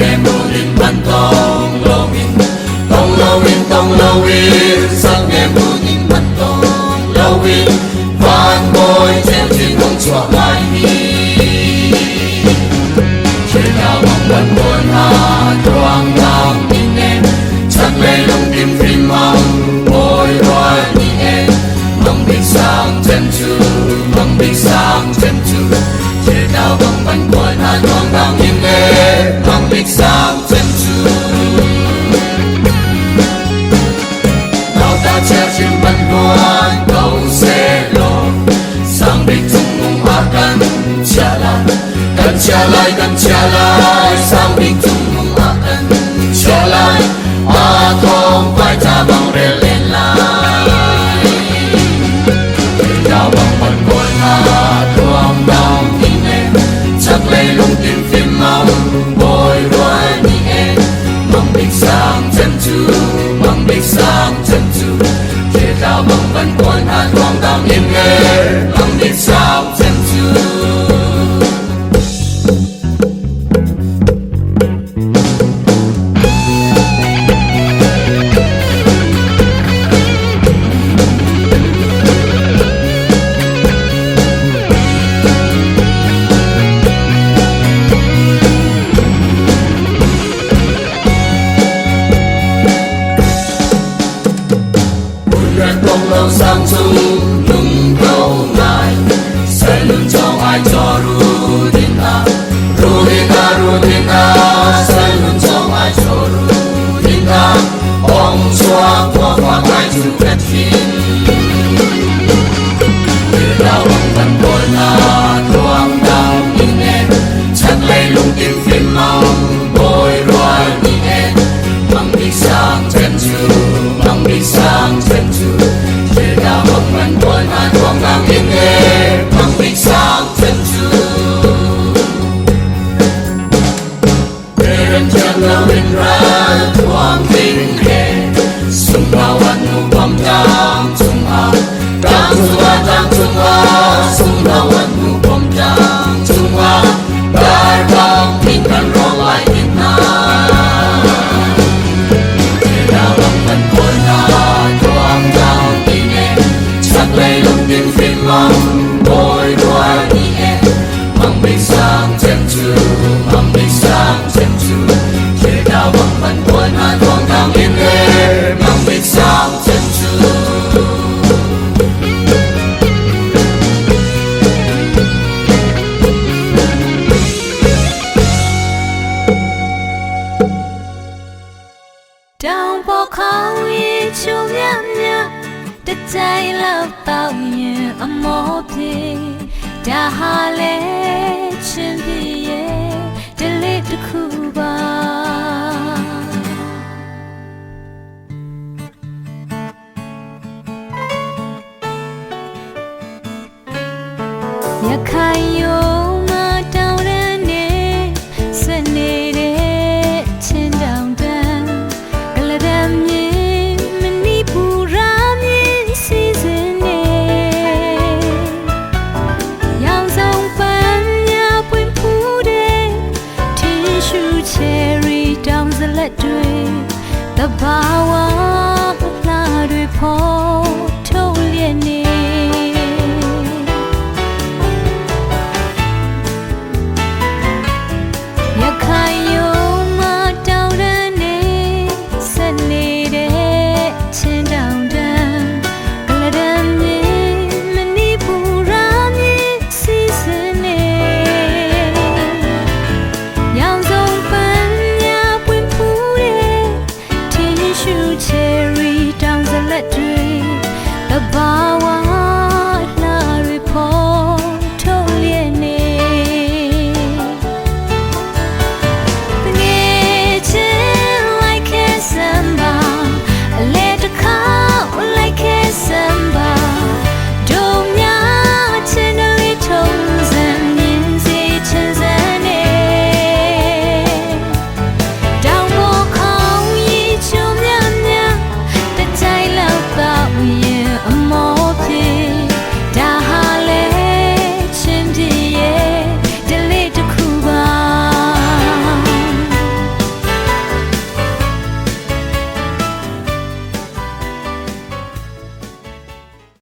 nghe mù linh văn tông lâu in tông lâu in tông lâu in sắc nghe mù linh văn tông lâu in van bôi treo trên ngọn chùa mai mi trên đảo bóng văn buồn hà thoáng đang in em chắc lấy lòng tim phim mong bôi rồi đi em mong biết sang chân chu mong biết sang chân chu trên đảo bóng văn buồn hà thoáng đang in em mong biết sang chân chu nào ta treo trên văn buồn cầu xe lộ sang biết chung mong hoa căn trả lại sang biết chung mong hoa căn trả lại hoa không phải ta bằng rê lên lại đào bằng văn buồn hà thoáng đang in em chắc lấy lòng tim phim mong bồi rồi đi em mong biết sang chân chu mong biết sang chân chu để đào bằng văn buồn hà thoáng đang in em mong biết sang chân chu sang chung lung câu ngài sẽ luôn trong ai cho Rudina sẽ luôn trong ai cho Rudina ông choa qua qua ai chịu kết fin để đào bằng văn buồn hà thoáng đang in em chắc lấy lung tim phim mong bồi rồi đi em mong đi sang chân chu mong đi sang chân chu để đào bằng văn buồn hà thoáng đang in em mong đi sang chân chu để人间留in ra thoáng vinh hệ sung bao anh nụ bom đang trung hoa sung bao anh nụ bom đang trung hoa đại bang in căn rong lại in na để đào bằng văn buồn hà thoáng đang in em chắc lấy lòng tim phim mong bồi đuôi đi em mong biết sang chân chu mong biết sang chân chu để đào bằng văn buồn hà thoáng đang in em mong biết sang chân chu Down bỏ khao y chung nhắm nhá đất trái lao tao như âm mô đi đã hà lệ chân đi để lệ được khu ba ya khai yo